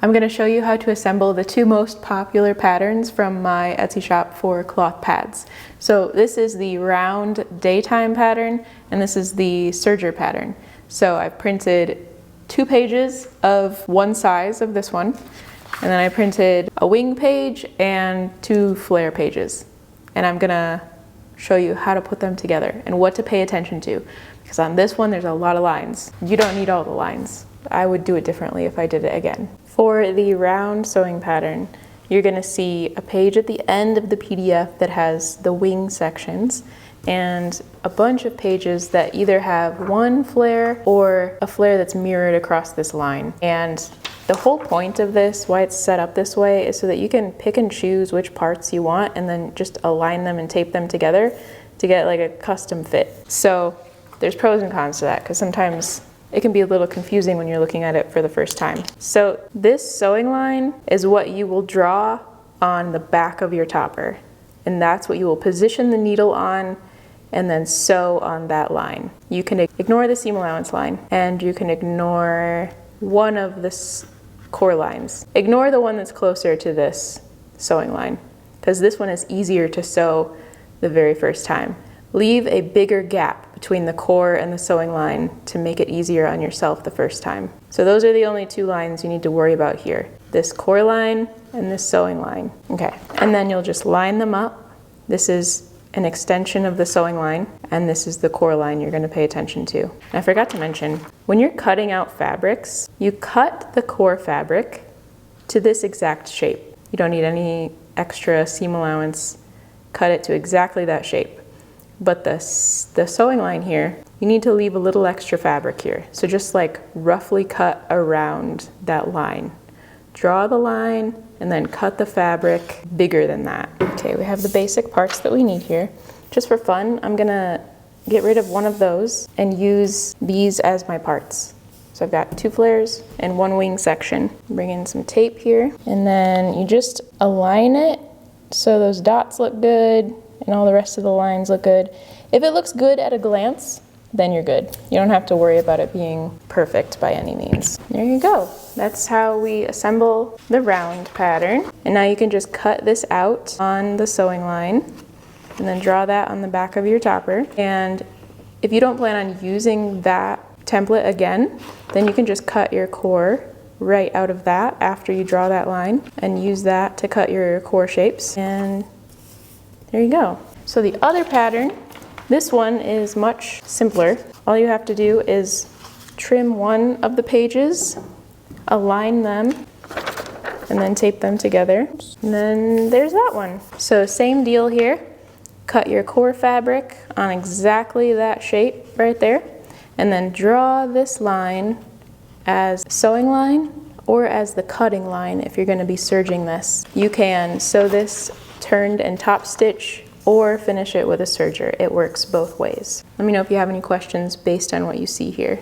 I'm going to show you how to assemble the two most popular patterns from my Etsy shop for cloth pads. So this is the round daytime pattern and this is the Serger pattern. So I've printed 2 pages of one size of this one, and then I printed a wing page and 2 flare pages. And I'm going to show you how to put them together and what to pay attention to. Because on this one there's a lot of lines. You don't need all the lines. I would do it differently if I did it again. For the round sewing pattern, you're going to see a page at the end of the PDF that has the wing sections and a bunch of pages that either have one flare or a flare that's mirrored across this line. And the whole point of this, why it's set up this way, is so that you can pick and choose which parts you want and then just align them and tape them together to get like a custom fit. So there's pros and cons to that because sometimes it can be a little confusing when you're looking at it for the first time. So this sewing line is what you will draw on the back of your topper. And that's what you will position the needle on and then sew on that line. You can ignore the seam allowance line and you can ignore one of the core lines. Ignore the one that's closer to this sewing line because this one is easier to sew the very first time. Leave a bigger gap between the core and the sewing line to make it easier on yourself the first time. So those are the only 2 lines you need to worry about here. This core line and this sewing line. Okay, and then you'll just line them up. This is an extension of the sewing line and this is the core line you're going to pay attention to. And I forgot to mention, when you're cutting out fabrics, you cut the core fabric to this exact shape. You don't need any extra seam allowance. Cut it to exactly that shape. But the sewing line here, you need to leave a little extra fabric here. So just like roughly cut around that line. Draw the line and then cut the fabric bigger than that. Okay, we have the basic parts that we need here. Just for fun, I'm gonna get rid of one of those and use these as my parts. So I've got 2 flares and 1 wing section. Bring in some tape here and then you just align it so those dots look good and all the rest of the lines look good. If it looks good at a glance, then you're good. You don't have to worry about it being perfect by any means. There you go. That's how we assemble the round pattern. And now you can just cut this out on the sewing line and then draw that on the back of your topper. And if you don't plan on using that template again, then you can just cut your core right out of that after you draw that line and use that to cut your core shapes. And there you go. So the other pattern, this one is much simpler. All you have to do is trim one of the pages, align them, and then tape them together. And then there's that one. So same deal here. Cut your core fabric on exactly that shape right there, and then draw this line as sewing line or as the cutting line if you're going to be serging this. You can sew this turned and top stitch or finish it with a serger. It works both ways. Let me know if you have any questions based on what you see here.